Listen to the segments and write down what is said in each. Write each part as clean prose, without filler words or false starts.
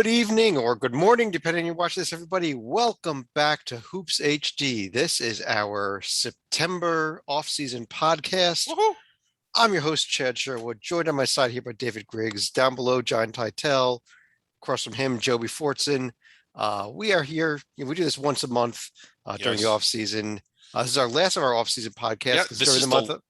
Good evening or good morning, depending on you watch this, everybody. Welcome back to Hoops HD. This is our September off-season podcast. Woohoo! I'm your host, Chad Sherwood, joined on my side here by David Griggs. Down below, John Titel. Across from him, Joby Fortson. We are here. We do this once a month during the Yes. off-season. This is our last of our off-season podcast. Yeah, 'cause this during is the month.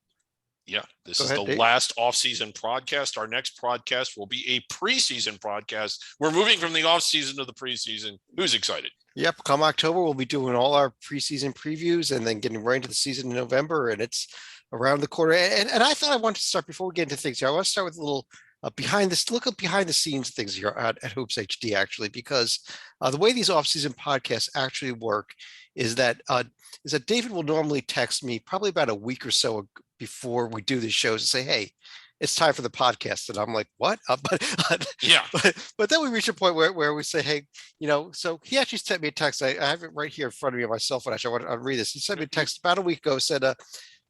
this Go is ahead, the Dave. last off-season podcast. Our next podcast will be a preseason podcast. We're moving from the off-season to the preseason. Who's excited? Yep, come October, we'll be doing all our preseason previews and then getting right into the season in November, and it's around the corner. And I thought I wanted to start before we get into things here. I want to start with a little look at behind the scenes things here at Hoops HD, actually, because the way these off-season podcasts actually work is that David will normally text me probably about a week or so before we do these shows and say, "Hey, it's time for the podcast," and I'm like, "What?" Yeah. But then we reach a point where we say, "Hey, so he actually sent me a text. I have it right here in front of me on my cell phone. Actually, I'll read this. He sent me a text about a week ago, said,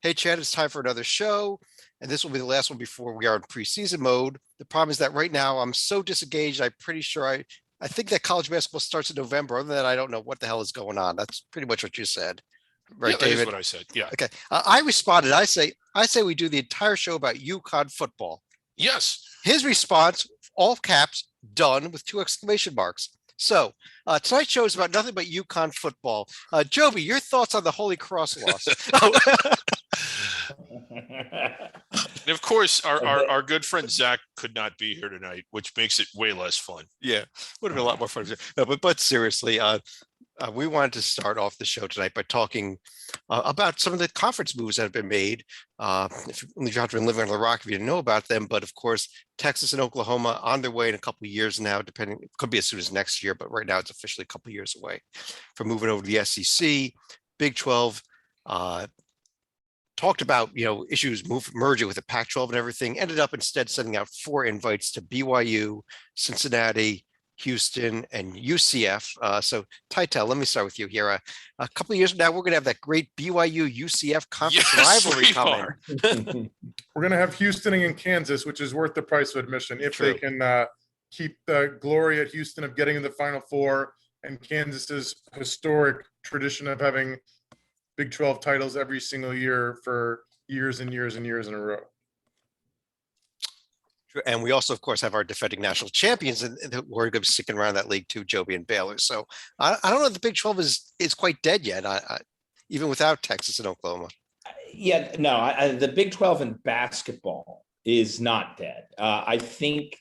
"Hey, Chad, it's time for another show. And this will be the last one before we are in preseason mode. The problem is that right now I'm so disengaged. I'm pretty sure I think that college basketball starts in November. Other than that, I don't know what the hell is going on." That's pretty much what you said. Right, Yeah, that is David? what I said. Yeah. Okay. I responded. I say we do the entire show about UConn football. Yes. His response, all caps, done with 2 exclamation marks. So tonight's show is about nothing but UConn football. Joby, your thoughts on the Holy Cross loss? And of course, our good friend Zach could not be here tonight, which makes it way less fun. Yeah, would have been a lot more fun. No, but seriously, we wanted to start off the show tonight by talking about some of the conference moves that have been made. If you have been living under the rock, if you didn't know about them, but of course, Texas and Oklahoma on their way in a couple of years now, depending, it could be as soon as next year, but right now it's officially a couple of years away from moving over to the SEC. Big 12 talked about, issues merging with the Pac-12 and everything, ended up instead sending out 4 invites to BYU, Cincinnati, Houston, and UCF. So Titel, let me start with you here. A couple of years from now, we're going to have that great BYU UCF conference rivalry coming. We're going to have Houston and Kansas, which is worth the price of admission if True. they can keep the glory at Houston of getting in the Final Four and Kansas's historic tradition of having Big 12 titles every single year for years and years and years in a row. And we also, of course, have our defending national champions, and we're going to be sticking around that league too, Joby and Baylor. So I don't know if the Big 12 is quite dead yet, even without Texas and Oklahoma. Yeah, no, the Big 12 in basketball is not dead. I think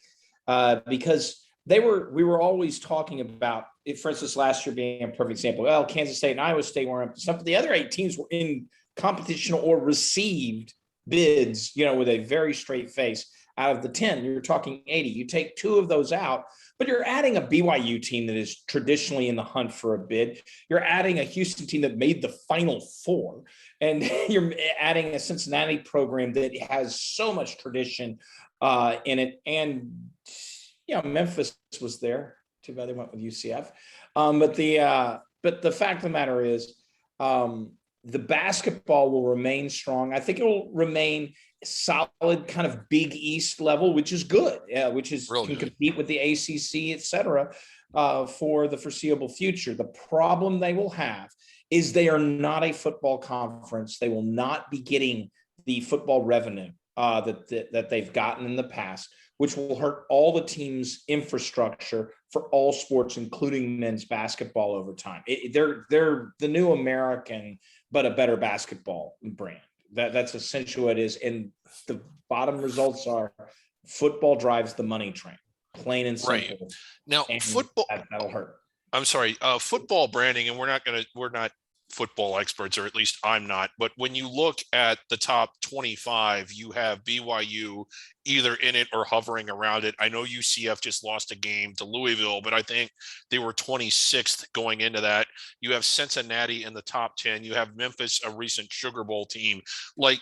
because we were always talking about, for instance, last year being a perfect example. Well, Kansas State and Iowa State weren't up to something. The other 8 teams were in competition or received bids, with a very straight face. Out of the 10, you're talking 80. You take 2 of those out, but you're adding a BYU team that is traditionally in the hunt for a bid. You're adding a Houston team that made the Final Four, and you're adding a Cincinnati program that has so much tradition in it. And Memphis was there. Too bad they went with UCF. But the fact of the matter is, the basketball will remain strong. I think it will remain solid, kind of Big East level, which is good, which is Real can good. compete with the ACC, et cetera, for the foreseeable future. The problem they will have is they are not a football conference. They will not be getting the football revenue that they've gotten in the past, which will hurt all the teams' infrastructure for all sports, including men's basketball over time. They're the new American, but a better basketball brand. That's essentially what it is. And the bottom results are football drives the money train, plain and simple. Right. Now, And football. that'll hurt. I'm sorry. Football branding, and we're not football experts, or at least I'm not. But when you look at the top 25, you have BYU either in it or hovering around it. I know UCF just lost a game to Louisville, but I think they were 26th going into that. You have Cincinnati in the top 10. You have Memphis, a recent Sugar Bowl team. Like,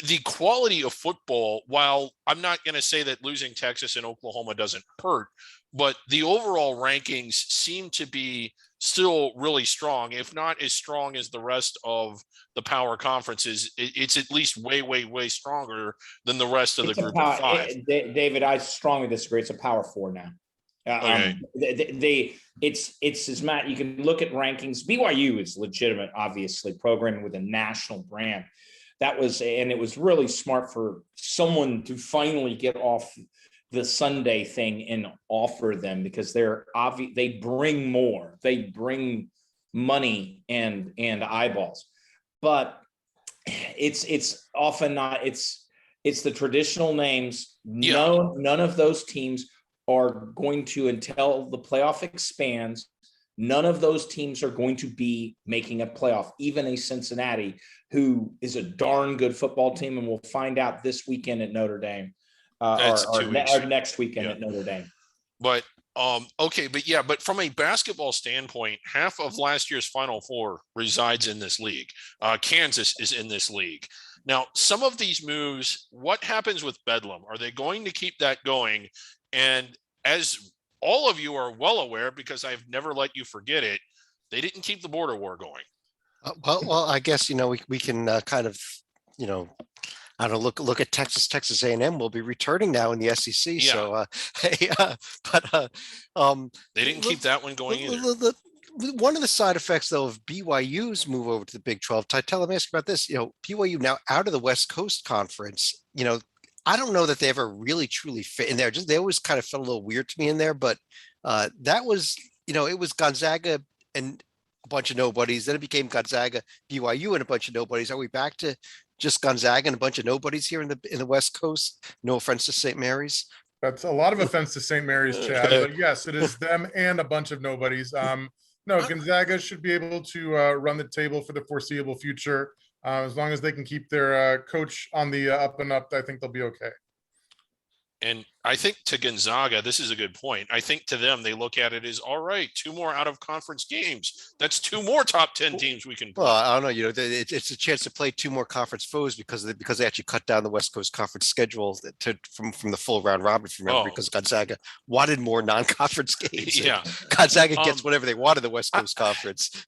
the quality of football, while I'm not going to say that losing Texas and Oklahoma doesn't hurt, but the overall rankings seem to be still really strong, if not as strong as the rest of the power conferences. It's at least way, way, way stronger than the rest of the group of 5. David, I strongly disagree. It's a power 4 now. Okay. It's as Matt, you can look at rankings. BYU is legitimate, obviously, programming with a national brand. And it was really smart for someone to finally get off the Sunday thing and offer them, because they bring more, they bring money and eyeballs, but it's often not, it's the traditional names. Yeah. None of those teams are going to, until the playoff expands, none of those teams are going to be making a playoff. Even a Cincinnati, who is a darn good football team, and we'll find out this weekend at Notre Dame, That's 2 weeks. or next weekend Yeah. at Notre Dame. But okay, but from a basketball standpoint, half of last year's Final Four resides in this league. Kansas is in this league. Now, some of these moves, what happens with Bedlam? Are they going to keep that going? And as all of you are well aware, because I've never let you forget it, they didn't keep the border war going. Well, I guess, we can kind of, I don't know, look at Texas A&M will be returning now in the SEC. Yeah. So, They didn't keep that one going either. One of the side effects, though, of BYU's move over to the Big 12, Tell, let me ask you about this. BYU now out of the West Coast Conference. I don't know that they ever really truly fit in there. They always kind of felt a little weird to me in there. But that was, it was Gonzaga and a bunch of nobodies. Then it became Gonzaga, BYU, and a bunch of nobodies. Are we back to just Gonzaga and a bunch of nobodies here in the West Coast? No offense to St. Mary's. That's a lot of offense to St. Mary's, Chad, but yes, it is them and a bunch of nobodies. No, Gonzaga should be able to run the table for the foreseeable future. As long as they can keep their coach on the up and up, I think they'll be okay. And I think to Gonzaga, this is a good point. I think to them, they look at it as, all right, 2 more out of conference games. That's 2 more top 10 teams we can play. Well, I don't know. It's a chance to play 2 more conference foes because they actually cut down the West Coast Conference schedule from the full round robin. If you remember, because Gonzaga wanted more non-conference games. Yeah, Gonzaga gets whatever they want in the West Coast Conference.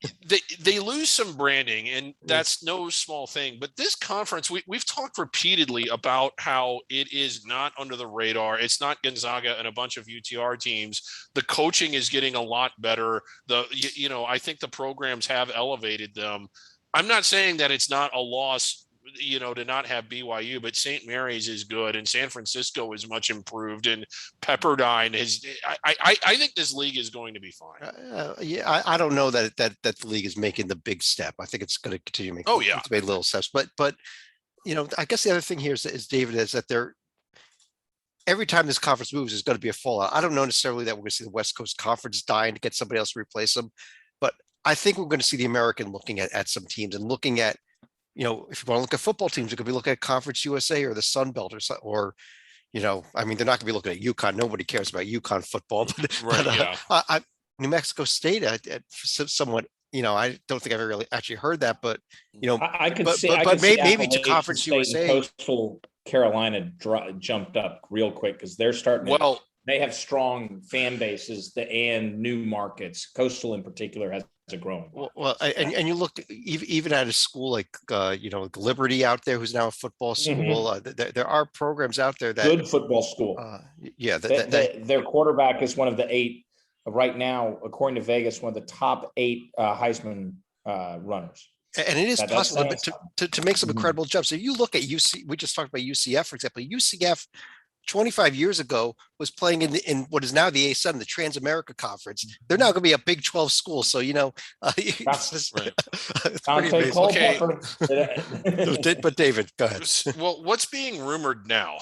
They lose some branding, and that's no small thing. But this conference, we've talked repeatedly about how it is not under the radar. It's not Gonzaga and a bunch of UTR teams. The coaching is getting a lot better. I think the programs have elevated them. I'm not saying that it's not a loss, to not have BYU, but St. Mary's is good, and San Francisco is much improved, and Pepperdine is. I think this league is going to be fine. I don't know that the league is making the big step. I think it's going to continue to make. It's made little steps, but I guess the other thing here is David, is that every time this conference moves, there's going to be a fallout. I don't know necessarily that we're going to see the West Coast Conference dying to get somebody else to replace them, but I think we're going to see the American looking at some teams and looking at, if you want to look at football teams, it could be looking at Conference USA or the Sun Belt or they're not going to be looking at UConn. Nobody cares about UConn football, but New Mexico State, somewhat. I don't think I've ever really actually heard that, but I could see, but maybe to Appalachian Conference State USA. Coastal Carolina jumped up real quick because they're starting. They have strong fan bases and new markets. Coastal in particular has a growing. Well, and you look even at a school like Liberty out there, who's now a football school. There are programs out there that good football school. Their quarterback is one of the 8 right now, according to Vegas, one of the top 8 Heisman runners. And it is possible to make some incredible jumps. If you look at UC, we just talked about UCF, for example. UCF 25 years ago was playing in what is now the A7, the Trans-America Conference. They're now going to be a Big 12 school. So, it's right. Okay. But David, go ahead. Well, what's being rumored now?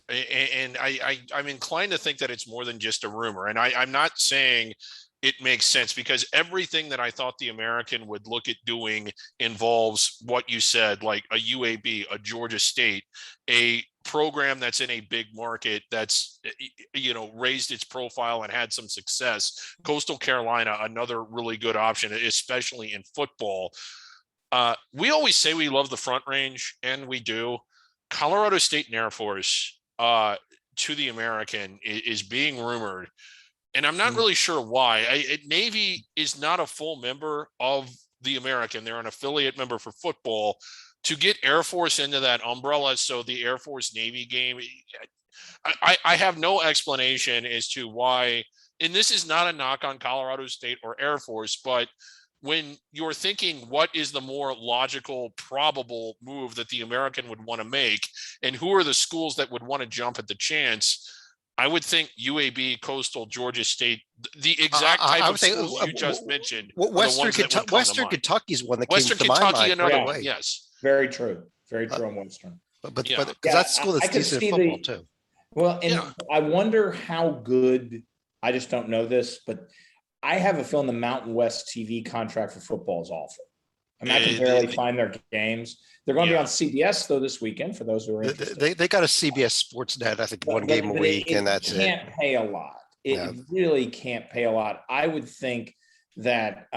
And I'm inclined to think that it's more than just a rumor. And I'm not saying it makes sense, because everything that I thought the American would look at doing involves what you said, like a UAB, a Georgia State, a program that's in a big market that's, raised its profile and had some success. Coastal Carolina, another really good option, especially in football. We always say we love the Front Range, and we do. Colorado State and Air Force to the American is being rumored. And I'm not really sure why. Navy is not a full member of the American. They're an affiliate member for football. To get Air Force into that umbrella, so the Air Force Navy game, I have no explanation as to why, and this is not a knock on Colorado State or Air Force, but when you're thinking what is the more logical, probable move that the American would want to make, and who are the schools that would want to jump at the chance, I would think UAB, Coastal, Georgia State, the exact type I of would say, schools you just mentioned. are the Western ones that would Kentucky, come to Western mind. Kentucky is one that Western came to my Kentucky, mind another right one. away. Yes. Very true. Very true on Western. But Yeah. because Yeah, that's a school I that's could decent see at football the- too. Well, and Yeah. I wonder how good, I just don't know this, but I have a feeling the Mountain West TV contract for football is awful. I mean, I can barely find their games. They're going to be Yeah. on CBS though this weekend for those who are interested. They got a CBS Sports Net, I think, one But- game a but week, and that's it. Can't pay a lot. It Yeah. really can't pay a lot. I would think that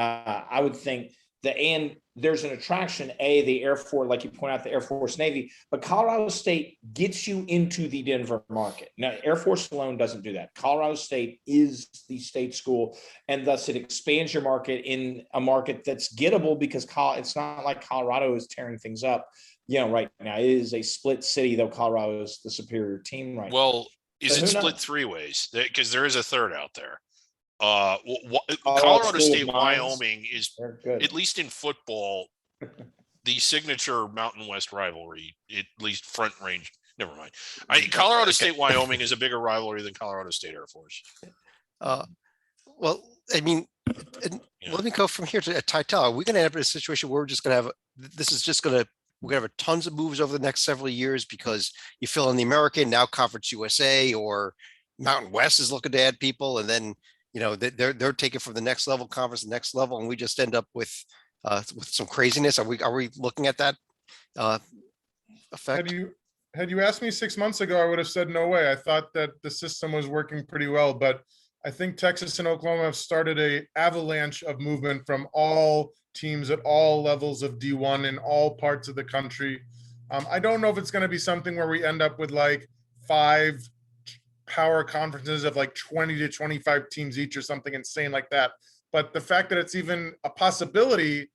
and there's an attraction, the Air Force, like you point out, the Air Force Navy, but Colorado State gets you into the Denver market. Now, Air Force alone doesn't do that. Colorado State is the state school, and thus it expands your market in a market that's gettable because it's not like Colorado is tearing things up. Right now it is a split city, though Colorado is the superior team right now. Well, is But it who split knows? 3 ways? Because there is a third out there. Colorado School of State, Mines. Wyoming is, They're good. at least in football, the signature Mountain West rivalry, at least Front Range. Never mind. Colorado State, Wyoming is a bigger rivalry than Colorado State Air Force. Well, I mean, Yeah. let me go from here to Titel. Are we going to end up in a situation where we're just going to we're going to have tons of moves over the next several years because you fill in the American, now Conference USA, or Mountain West is looking to add people, and then they're taking from the next level conference, the next level, and we just end up with some craziness. Are we looking at that effect? Had you asked me 6 months ago, I would have said no way. I thought that the system was working pretty well, but I think Texas and Oklahoma have started a avalanche of movement from all teams at all levels of D1 in all parts of the country. I don't know if it's going to be something where we end up with like 5 power conferences of like 20 to 25 teams each or something insane like that. But the fact that it's even a possibility,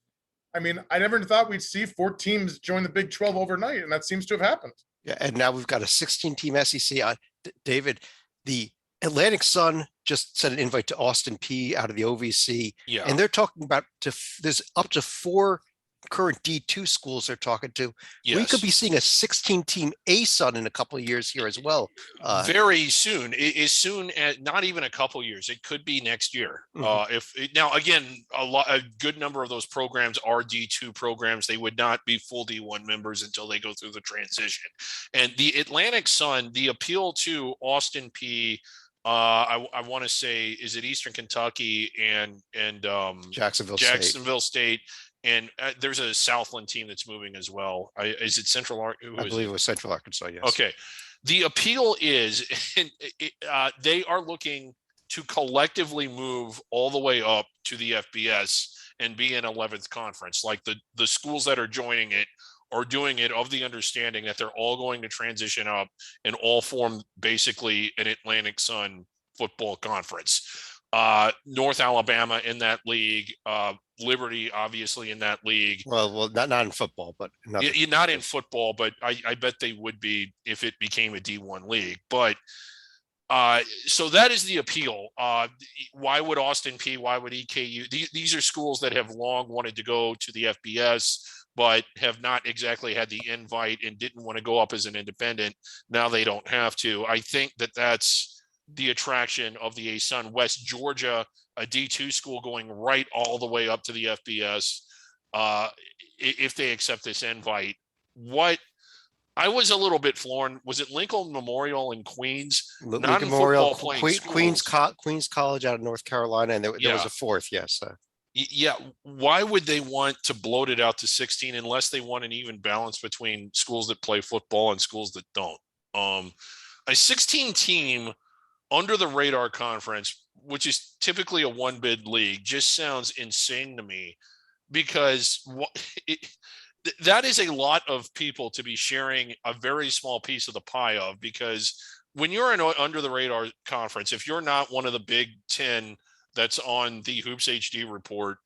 I mean, I never thought we'd see 4 teams join the Big 12 overnight, and that seems to have happened. Yeah, and now we've got a 16-team SEC. David, the Atlantic Sun just sent an invite to Austin P out of the OVC, Yeah. and they're talking about there's up to 4 current D2 schools they're talking to. Yes. We could be seeing a 16-team ASUN in a couple of years here as well. Very soon, as soon as not even a couple years, it could be next year. Mhm. Now again, a good number of those programs are D2 programs. They would not be full D1 members until they go through the transition. And the Atlantic Sun, the appeal to Austin P, I want to say, is it Eastern Kentucky and Jacksonville State. And there's a Southland team that's moving as well. Is it Central? I believe it was Central Arkansas. Yes. Okay. The appeal is they are looking to collectively move all the way up to the FBS and be in 11th conference. Like the schools that are joining it are doing it of the understanding that they're all going to transition up and all form basically an Atlantic Sun football conference. North Alabama in that league, Liberty obviously in that league. Well, not in football, but not in football, but I bet they would be if it became a D1 league. But so that is the appeal. Why would Austin P? Why would EKU? These are schools that have long wanted to go to the FBS, but have not exactly had the invite and didn't want to go up as an independent. Now they don't have to. I think that's the attraction of the ASUN. West Georgia, a D2 school going right all the way up to the FBS. If they accept this invite, what I was a little bit floored. Was it Lincoln Memorial in Queens? Lincoln Memorial, Queens Queens College out of North Carolina, and there was a 4th. Yes. Yeah. Why would they want to bloat it out to 16 unless they want an even balance between schools that play football and schools that don't? A 16 team under the radar conference, which is typically a 1-bid league, just sounds insane to me because that is a lot of people to be sharing a very small piece of the pie of, because when you're in under the radar conference, if you're not one of the Big 10 that's on the Hoops HD report,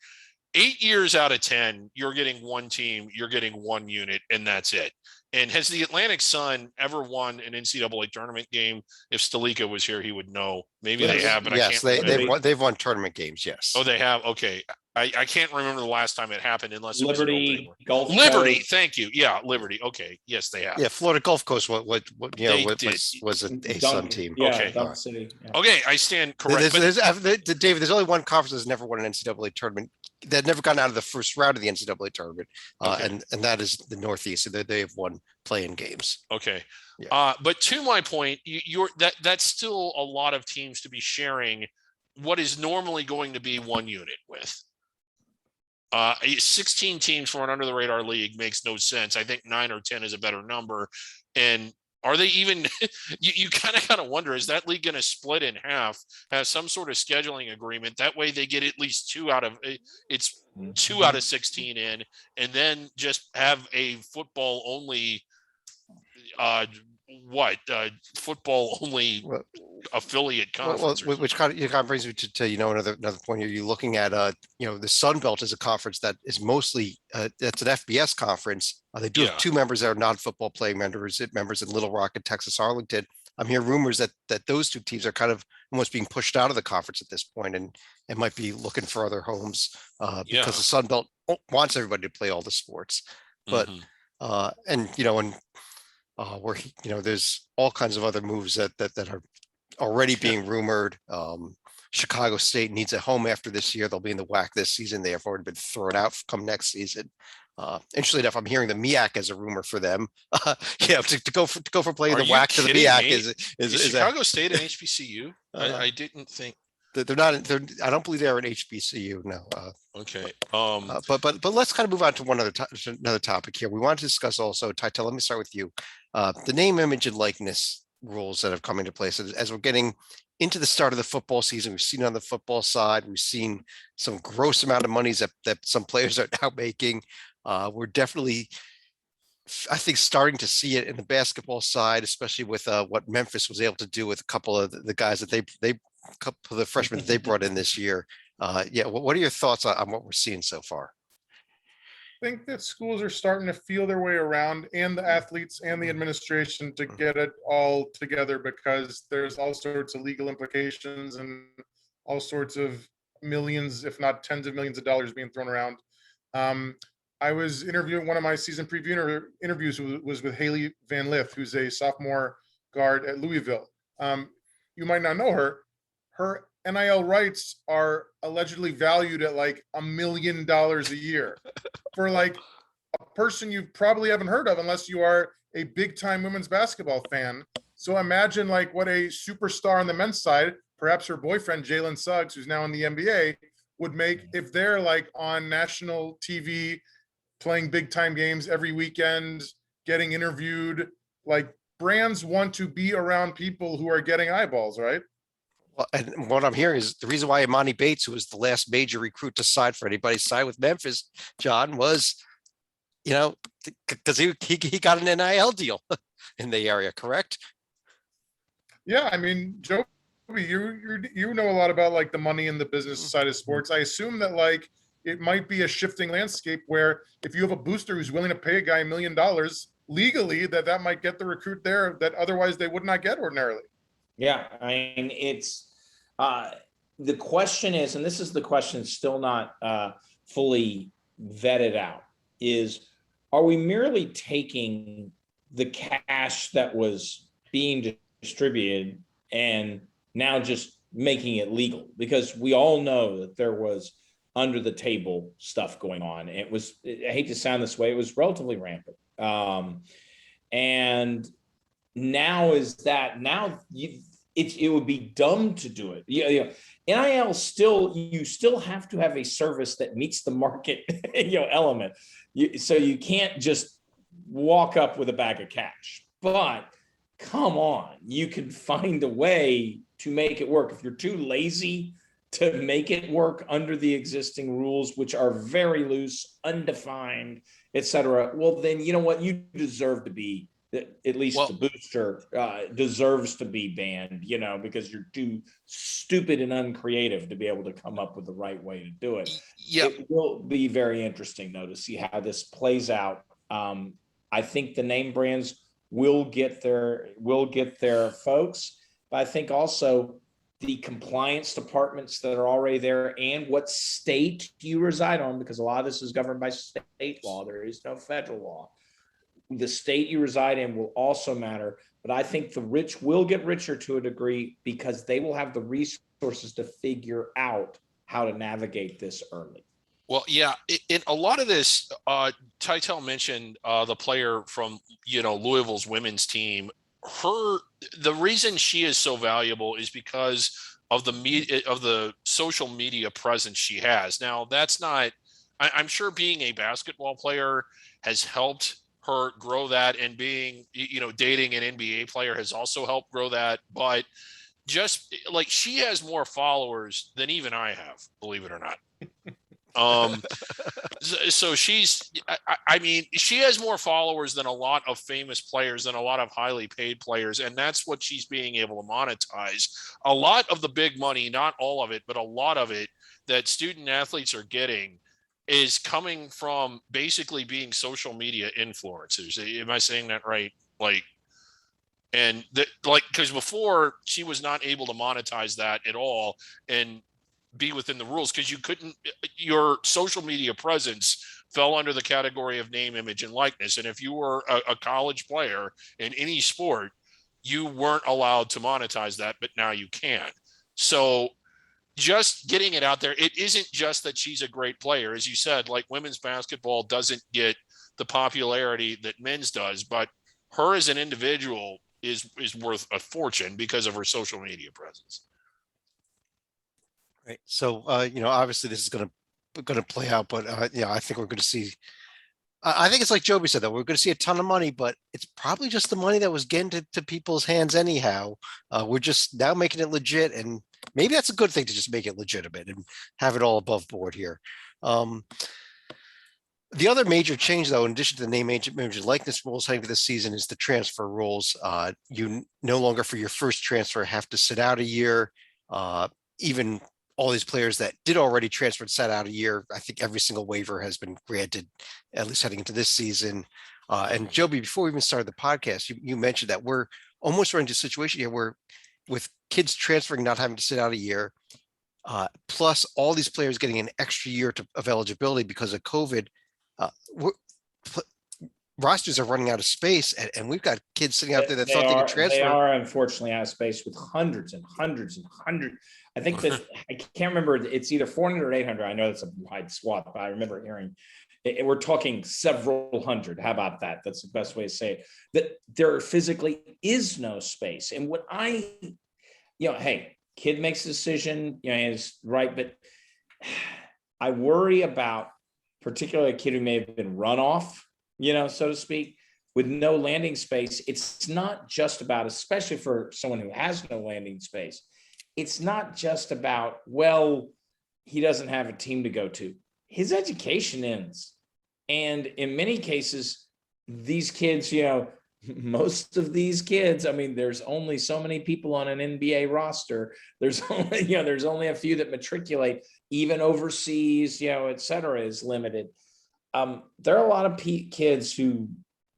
8 years out of 10, you're getting one team, you're getting one unit, and that's it. And has the Atlantic Sun ever won an NCAA tournament game? If Stalika was here, he would know. Maybe they have, but I Yes, can't remember. they've won tournament games. Yes. Oh, they have. Okay, I can't remember the last time it happened unless it was an Liberty, opening. Gulf Liberty, Coast. thank you. Yeah, Liberty. Okay, yes, they have. Yeah, Florida Gulf Coast. What you know They what did. was a Dunk- Sun team. Yeah, Okay. Dunk City. Yeah. Okay, I stand correct. David, there's only one conference that's never won an NCAA tournament that never gotten out of the first round of the NCAA tournament, Okay. and that is the Northeast. So they have won playing games. Okay. Yeah. But to my point, that's still a lot of teams to be sharing what is normally going to be one unit with. 16 teams for an under the radar league makes no sense. I think 9 or 10 is a better number. And are they even, you kind of wonder, is that league going to split in half, have some sort of scheduling agreement? That way they get at least 2 out of 16 in, and then just have a football only, football only Well, affiliate Well, conference. or which kind of brings me to another point here. You're looking at the Sun Belt is a conference that is mostly that's an FBS conference. They do Yeah. have 2 members that are non-football playing members in Little Rock and Texas Arlington. I'm hearing rumors that those 2 teams are kind of almost being pushed out of the conference at this point and might be looking for other homes Yeah. because the Sun Belt wants everybody to play all the sports. But Mhm. where there's all kinds of other moves that are already being rumored. Chicago State needs a home after this year. They'll be in the WAC this season. They have already been thrown out come next season. Interestingly enough, I'm hearing the MEAC as a rumor for them. To go from playing Are the you WAC to the kidding MEAC me? is Is Chicago State an HBCU? I didn't think. they're not. I don't believe they're an HBCU. No. Okay. But let's kind of move on to another topic here. We want to discuss also, Titel, let me start with you. The name, image, and likeness rules that have come into place as we're getting into the start of the football season. We've seen on the football side, we've seen some gross amount of monies that some players are now making. We're definitely, I think, starting to see it in the basketball side, especially with what Memphis was able to do with a couple of the guys that a couple of the freshmen that they brought in this year. What are your thoughts on what we're seeing so far? I think that schools are starting to feel their way around, and the athletes and the administration, to get it all together, because there's all sorts of legal implications and all sorts of millions, if not tens of millions of dollars being thrown around. I was interviewing, one of my season preview interviews was with Haley Van Lith, who's a sophomore guard at Louisville. You might not know her. Her NIL rights are allegedly valued at like $1 million a year for like a person you probably haven't heard of unless you are a big time women's basketball fan. So imagine like what a superstar on the men's side, perhaps her boyfriend, Jalen Suggs, who's now in the NBA, would make if they're like on national TV, playing big time games every weekend, getting interviewed. Like, brands want to be around people who are getting eyeballs, right? Well, and what I'm hearing is the reason why Imani Bates, who was the last major recruit to sign for anybody's side with Memphis, John, was, because he got an NIL deal in the area, correct? Yeah, I mean, Joe, you know a lot about like the money and the business side of sports. I assume that like it might be a shifting landscape where if you have a booster who's willing to pay a guy $1 million legally, that might get the recruit there that otherwise they would not get ordinarily. Yeah, I mean, it's the question is, and this is the question still not fully vetted out, is are we merely taking the cash that was being distributed and now just making it legal? Because we all know that there was under the table stuff going on. I hate to sound this way, it was relatively rampant. And now it would be dumb to do it. NIL you still have to have a service that meets the market element. So you can't just walk up with a bag of cash. But come on, you can find a way to make it work. If you're too lazy to make it work under the existing rules, which are very loose, undefined, etc., well, then you know what? You deserve to be, at least the booster deserves to be banned, because you're too stupid and uncreative to be able to come up with the right way to do it. Yeah. It will be very interesting, though, to see how this plays out. I think the name brands will get their folks, but I think also the compliance departments that are already there and what state you reside on, because a lot of this is governed by state law. There is no federal law. The state you reside in will also matter, but I think the rich will get richer to a degree because they will have the resources to figure out how to navigate this early. Well, yeah, in a lot of this, Tytel mentioned the player from, Louisville's women's team. The reason she is so valuable is because of the social media presence she has. Now, that's not, I'm sure being a basketball player has helped her grow that, and being, dating an NBA player has also helped grow that. But just like, she has more followers than even I have, believe it or not. So she's, I mean, she has more followers than a lot of famous players, than a lot of highly paid players. And that's what she's being able to monetize. A lot of the big money, not all of it, but a lot of it that student athletes are getting is coming from basically being social media influencers. Am I saying that right? Because before, she was not able to monetize that at all and be within the rules, because your social media presence fell under the category of name, image, and likeness. And if you were a college player in any sport, you weren't allowed to monetize that, but now you can. So just getting it out there, it isn't just that she's a great player. As you said, like, women's basketball doesn't get the popularity that men's does, but her as an individual is worth a because of her social media presence. Right. So, obviously this is going to play out, but, I think we're going to see, I think it's like Joby said, that we're going to see a ton of money, but it's probably just the money that was getting to people's hands anyhow. We're just now making it legit, and maybe that's a good thing to just make it legitimate and have it all above board here. The other major change, though, in addition to the name, image, and likeness rules heading for this season, is the transfer rules. You no longer, for your first transfer, have to sit out a year. Even all these players that did already transfer and sat out a year, I think every single waiver has been granted, at least heading into this season. And Joby, before we even started the podcast, you mentioned that we're almost running into a situation here where, with kids transferring, not having to sit out a year, plus all these players getting an extra year of eligibility because of COVID, rosters are running out of space, and we've got kids sitting out there that thought they could transfer. They are unfortunately out of space, with hundreds and hundreds and hundreds. I think that I can't remember. It's either 400 or 800. I know that's a wide swath, but I remember hearing we're talking several hundred. How about that? That's the best way to say it. That there physically is no space. And what hey, kid makes a decision, is right, but I worry about particularly a kid who may have been run off, so to speak, with no landing space. It's not just about, especially for someone who has no landing space, it's not just about, well, he doesn't have a team to go to. His education ends. And in many cases, these kids, most of these kids, I mean, there's only so many people on an NBA roster. There's only a few that matriculate, even overseas, et cetera, is limited. There are a lot of kids who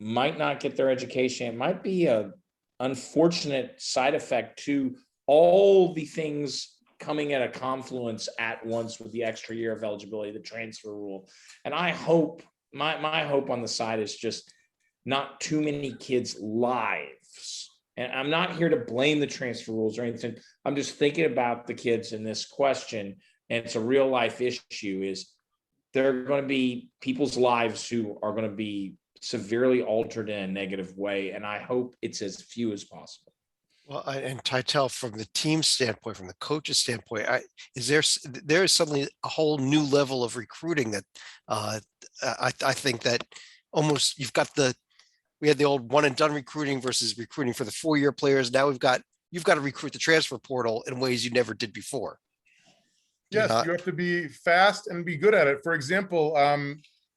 might not get their education. It might be an unfortunate side effect to all the things coming at a confluence at once with the extra year of eligibility, the transfer rule. And I hope, my hope on the side is just not too many kids' lives. And I'm not here to blame the transfer rules or anything. I'm just thinking about the kids in this question, and it's a real life issue, is there are going to be people's lives who are going to be severely altered in a negative way. And I hope it's as few as possible. Well, and Tytel, from the team standpoint, from the coach's standpoint, there is suddenly a whole new level of recruiting that I think that almost we had the old one and done recruiting versus recruiting for the 4-year players. Now you've got to recruit the transfer portal in ways you never did before. Yes, you have to be fast and be good at it. For example,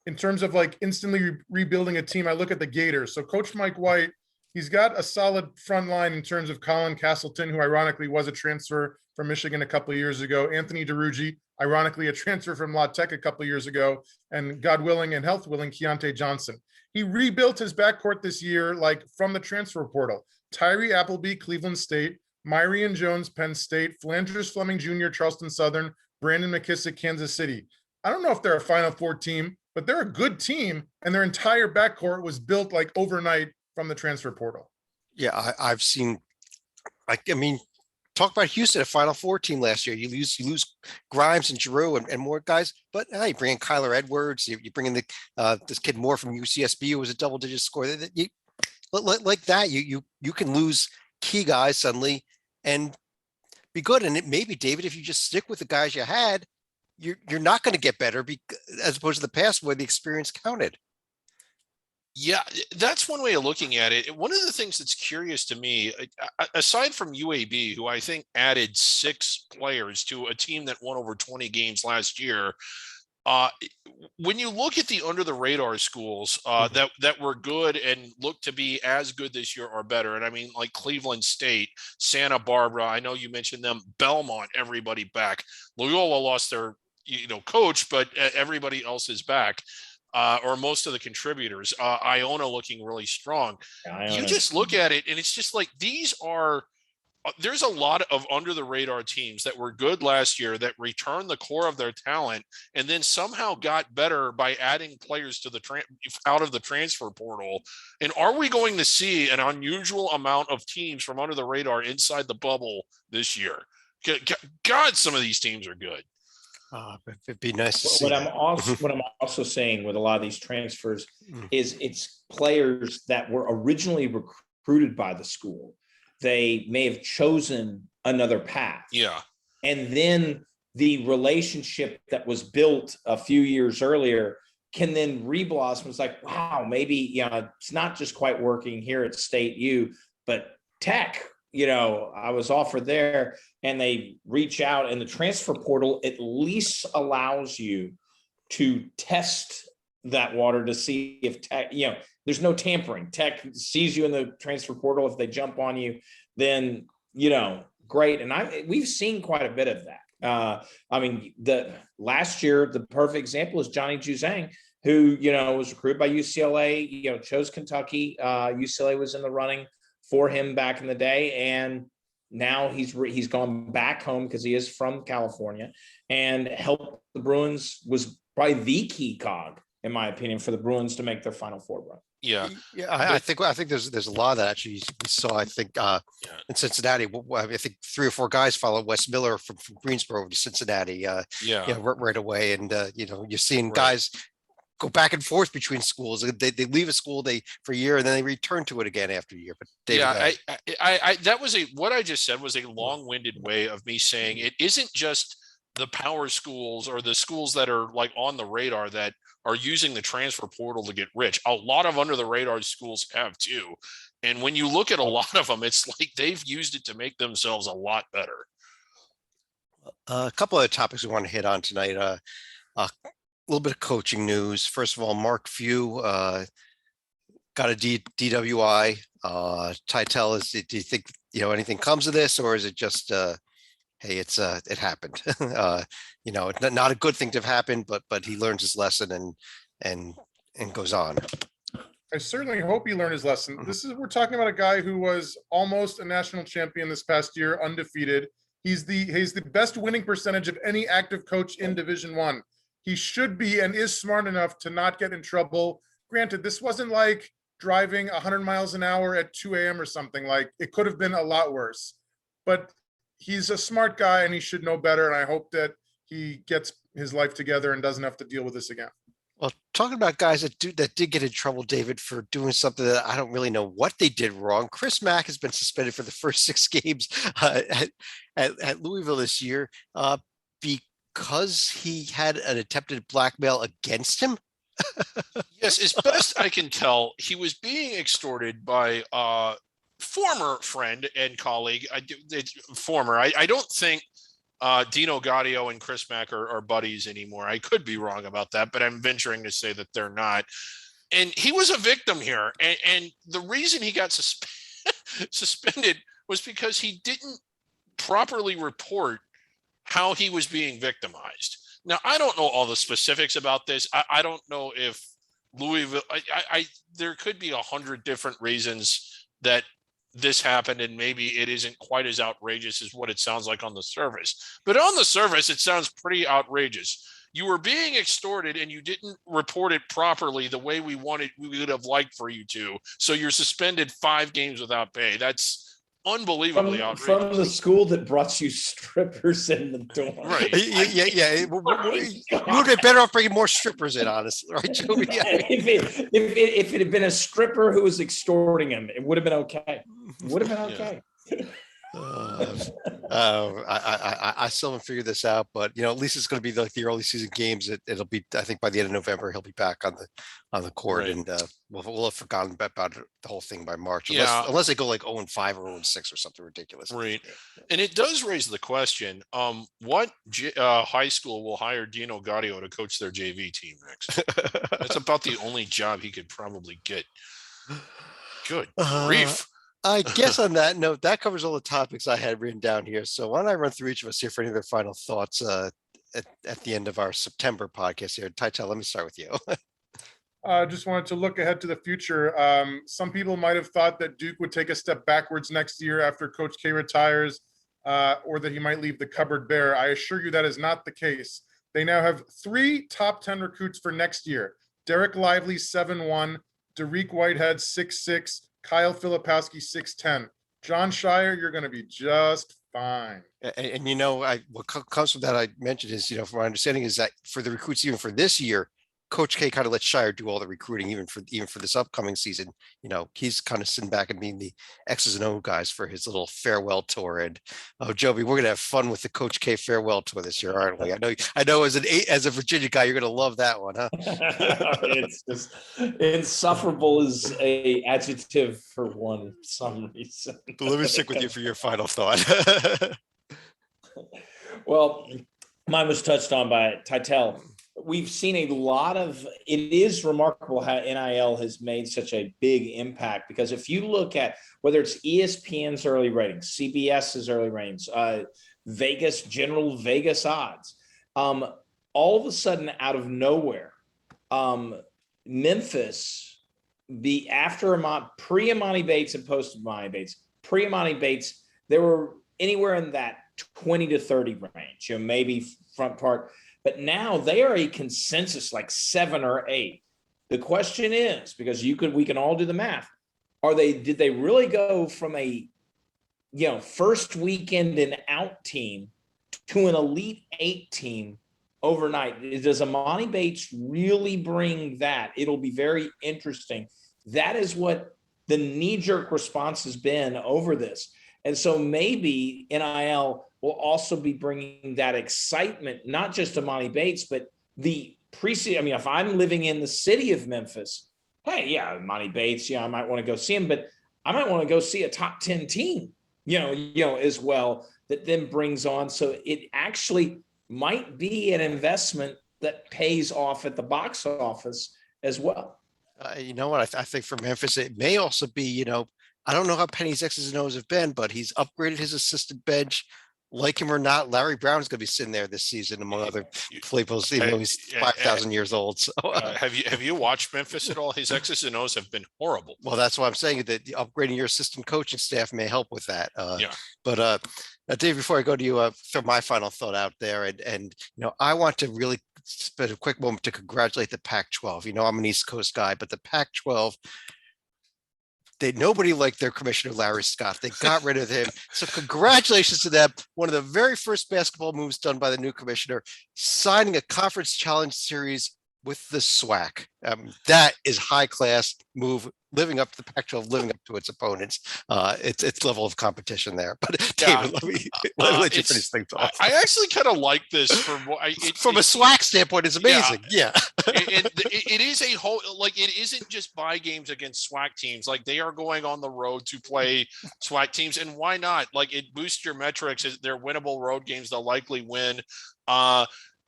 in terms of like instantly rebuilding a team, I look at the Gators. So Coach Mike White, he's got a solid front line in terms of Colin Castleton, who ironically was a transfer from Michigan a couple of years ago. Anthony DeRuggi, ironically a transfer from La Tech a couple of years ago. And God willing and health willing, Keontae Johnson. He rebuilt his backcourt this year, like from the transfer portal. Tyree Appleby, Cleveland State, Myrion Jones, Penn State, Flanders Fleming Jr., Charleston Southern, Brandon McKissick, Kansas City. I don't know if they're a Final Four team, but they're a good team, and their entire backcourt was built like overnight from the transfer portal. Yeah, I've seen. I mean, talk about Houston, a Final Four team last year. You lose Grimes and Giroux and more guys, but you bring in Kyler Edwards. You bring in this kid Moore from UCSB who was a double-digit scorer. Like that, you can lose key guys suddenly and be good. And it maybe, David, if you just stick with the guys you had, you're not going to get better as opposed to the past where the experience counted. Yeah, that's one way of looking at it. One of the things that's curious to me, aside from UAB, who I think added 6 players to a team that won over 20 games last year, when you look at the under the radar schools that were good and look to be as good this year or better, and I mean like Cleveland State, Santa Barbara, I know you mentioned them, Belmont, everybody back. Loyola lost their coach, but everybody else is back. Or most of the contributors, Iona looking really strong. You just look at it and it's just like there's a lot of under the radar teams that were good last year that returned the core of their talent and then somehow got better by adding players to out of the transfer portal. And are we going to see an unusual amount of teams from under the radar inside the bubble this year? God, some of these teams are good. It'd be nice to see. What I'm also saying with a lot of these transfers is it's players that were originally recruited by the school. They may have chosen another path. Yeah. And then the relationship that was built a few years earlier can then reblossom. It's like, wow, maybe, it's not just quite working here at State U, but Tech, I was offered there, and they reach out, and the transfer portal at least allows you to test that water to see if Tech, there's no tampering. Tech sees you in the transfer portal. If they jump on you, then, great. And we've seen quite a bit of that. I mean, the last year, the perfect example is Johnny Juzang, who, was recruited by UCLA, chose Kentucky. UCLA was in the running for him back in the day, and now he's gone back home because he is from California, and helped the Bruins, was probably the key cog, in my opinion, for the Bruins to make their Final Four run. Yeah, I think there's a lot of that actually we saw. I think in Cincinnati, I think 3 or 4 guys followed Wes Miller from Greensboro to Cincinnati. Right away, and you're seeing guys go back and forth between schools. They leave a school for a year and then they return to it again after a year. But David, that was what I just said was a long-winded way of me saying it isn't just the power schools or the schools that are like on the radar that are using the transfer portal to get rich. A lot of under the radar schools have too. And when you look at a lot of them, it's like they've used it to make themselves a lot better. A couple of topics we want to hit on tonight. A little bit of coaching news. First of all, Mark Few got a DWI. Tytel, do you think anything comes of this, or is it just hey, it happened? Not a good thing to have happened, but he learns his lesson and goes on. I certainly hope he learned his lesson. We're talking about a guy who was almost a national champion this past year, undefeated. He's the best winning percentage of any active coach in Division I. He should be and is smart enough to not get in trouble. Granted, this wasn't like driving 100 miles an hour at 2 a.m. or something. Like, it could have been a lot worse. But he's a smart guy and he should know better. And I hope that he gets his life together and doesn't have to deal with this again. Well, talking about guys that did get in trouble, David, for doing something that I don't really know what they did wrong. Chris Mack has been suspended for the first 6 games at Louisville this year because he had an attempted blackmail against him. Yes, as best I can tell, he was being extorted by a former friend and colleague. I don't think Dino Gaudio and Chris Mack are buddies anymore. I could be wrong about that, but I'm venturing to say that they're not. And he was a victim here. And the reason he got suspended was because he didn't properly report how he was being victimized. Now, I don't know all the specifics about this. I don't know if Louisville, there could be 100 different reasons that this happened, and maybe it isn't quite as outrageous as what it sounds like on the surface. But on the surface, it sounds pretty outrageous. You were being extorted and you didn't report it properly the way we would have liked for you to. So you're suspended 5 games without pay. That's unbelievably outrageous. From the school that brought you strippers in the door. Right. Yeah. You would be better off bringing more strippers in, honestly, right, Joey? Yeah. If it had been a stripper who was extorting him, it would have been okay. Would have been okay. I still haven't figured this out, but at least it's going to be like the early season games. It'll be, I think, by the end of November he'll be back on the court, Right. and we'll have forgotten about the whole thing by March, unless they go like 0-5 or 0-6 or something ridiculous. Right. And it does raise the question, what high school will hire Dino Gaudio to coach their JV team next? That's about the only job he could probably get. Good grief. I guess on that note, that covers all the topics I had written down here. So why don't I run through each of us here for any of their final thoughts at the end of our September podcast here. Tytel, let me start with you. Just wanted to look ahead to the future. Some people might have thought that Duke would take a step backwards next year after Coach K retires, or that he might leave the cupboard bare. I assure you that is not the case. They now have 3 top 10 recruits for next year. Derek Lively, 7'1", Dariq Whitehead, 6'6", Kyle Filipowski, 6'10". John Shire, you're going to be just fine. And what comes from that I mentioned is, from my understanding is that for the recruits, even for this year, Coach K kind of let Shire do all the recruiting, even for this upcoming season. He's kind of sitting back and being the X's and O guys for his little farewell tour. And Joby, we're gonna have fun with the Coach K farewell tour this year, aren't we? I know as a Virginia guy, you're gonna love that one, huh? It's just insufferable is a adjective for one some reason. But let me stick with you for your final thought. Well, mine was touched on by Tytel. We've seen a lot of, it is remarkable how NIL has made such a big impact, because if you look at whether it's ESPN's early ratings, CBS's early ratings, general Vegas odds, all of a sudden out of nowhere, Memphis, pre-Imani Bates and post-Imani Bates, pre-Imani Bates, they were anywhere in that 20 to 30 range, maybe front part. But now they are a consensus like 7 or 8. The question is, because we can all do the math, did they really go from a first weekend and out team to an Elite 8 team overnight? Does Imani Bates really bring that? It'll be very interesting. That is what the knee-jerk response has been over this. And so maybe NIL will also be bringing that excitement, not just Imani Bates, but the preseason. I mean, if I'm living in the city of Memphis, hey, yeah, Imani Bates, I might want to go see him, but I might want to go see a top 10 team, as well, that then brings on. So it actually might be an investment that pays off at the box office as well. You know what? I think for Memphis, it may also be, I don't know how Penny's X's and O's have been, but he's upgraded his assistant bench. Like him or not, Larry Brown's going to be sitting there this season, among other players, even though he's 5,000 years old. So, have you watched Memphis at all? His X's and O's have been horrible. Well, that's why I'm saying that upgrading your assistant coaching staff may help with that. But Dave, before I go to you, throw my final thought out there, and I want to really spend a quick moment to congratulate the Pac-12. I'm an East Coast guy, but the Pac-12. Nobody liked their commissioner, Larry Scott. They got rid of him. So congratulations to them. One of the very first basketball moves done by the new commissioner, signing a conference challenge series with the SWAC. That is high class move, living up to the Pac-12, living up to its opponents. Its level of competition there. But David, let me let you finish things off. I actually kind of like this from a SWAC standpoint. It's amazing. Yeah. It is a whole, like, it isn't just buy games against SWAC teams. Like, they are going on the road to play SWAC teams, and why not? Like, it boosts your metrics. They're winnable road games. They'll likely win.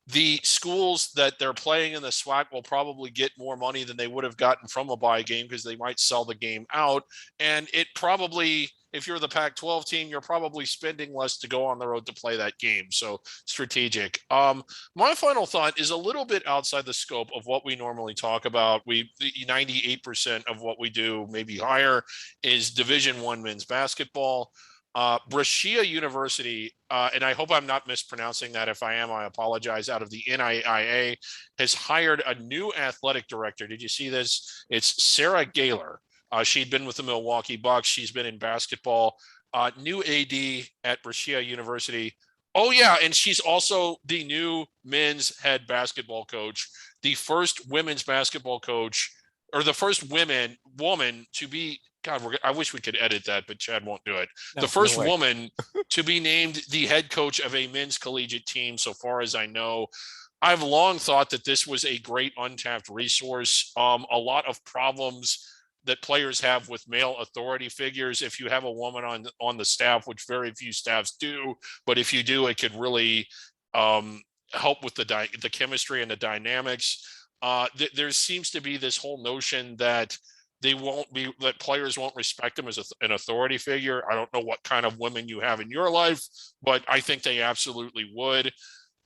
the schools that they're playing in the SWAC will probably get more money than they would have gotten from a bye game because they might sell the game out. And it probably, if you're the Pac-12 team, you're probably spending less to go on the road to play that game. So strategic. My final thought is a little bit outside the scope of what we normally talk about. 98% of what we do, maybe higher, is Division I men's basketball. Brescia University, and I hope I'm not mispronouncing that. If I am, I apologize. Out of the NIIA, has hired a new athletic director. Did you see this? It's Sarah Gaylor. She'd been with the Milwaukee Bucks. She's been in basketball. New AD at Brescia University. Oh yeah, and she's also the new men's head basketball coach, the first women's basketball coach, or the first woman to be. God, I wish we could edit that, but Chad won't do it. No, The first no way. woman to be named the head coach of a men's collegiate team, so far as I know. I've long thought that this was a great untapped resource. A lot of problems that players have with male authority figures. If you have a woman on the staff, which very few staffs do, but if you do, it could really help with the chemistry and the dynamics. There seems to be this whole notion that that players won't respect them as an authority figure. I don't know what kind of women you have in your life, but I think they absolutely would.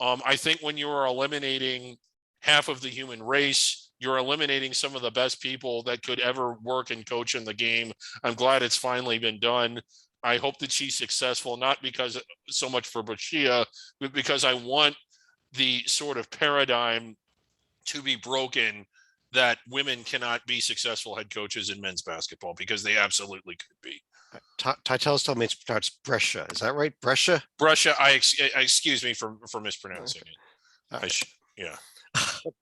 I think when you are eliminating half of the human race, you're eliminating some of the best people that could ever work and coach in the game. I'm glad it's finally been done. I hope that she's successful, not because so much for Brescia, but because I want the sort of paradigm to be broken that women cannot be successful head coaches in men's basketball, because they absolutely could be. Title's telling me it's pronounced Brescia. Is that right? Brescia? Brescia, excuse me for mispronouncing it. All right. Yeah.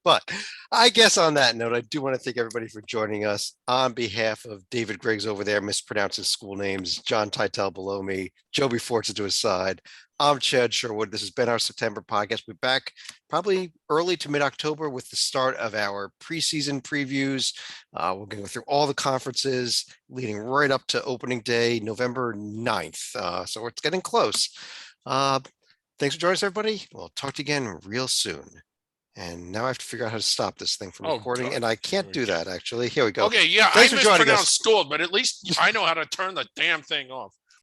But I guess on that note, I do want to thank everybody for joining us. On behalf of David Griggs over there, mispronouncing school names, John Titel below me, Joby Forza to his side. I'm Chad Sherwood. This has been our September podcast. We're back probably early to mid-October with the start of our preseason previews. We're going to go through all the conferences leading right up to opening day, November 9th. So it's getting close. Thanks for joining us, everybody. We'll talk to you again real soon. And now I have to figure out how to stop this thing from recording, and I can't do that, actually. Here we go. Okay, yeah, Thanks I for joining us. mispronounced school, but at least I know how to turn the damn thing off.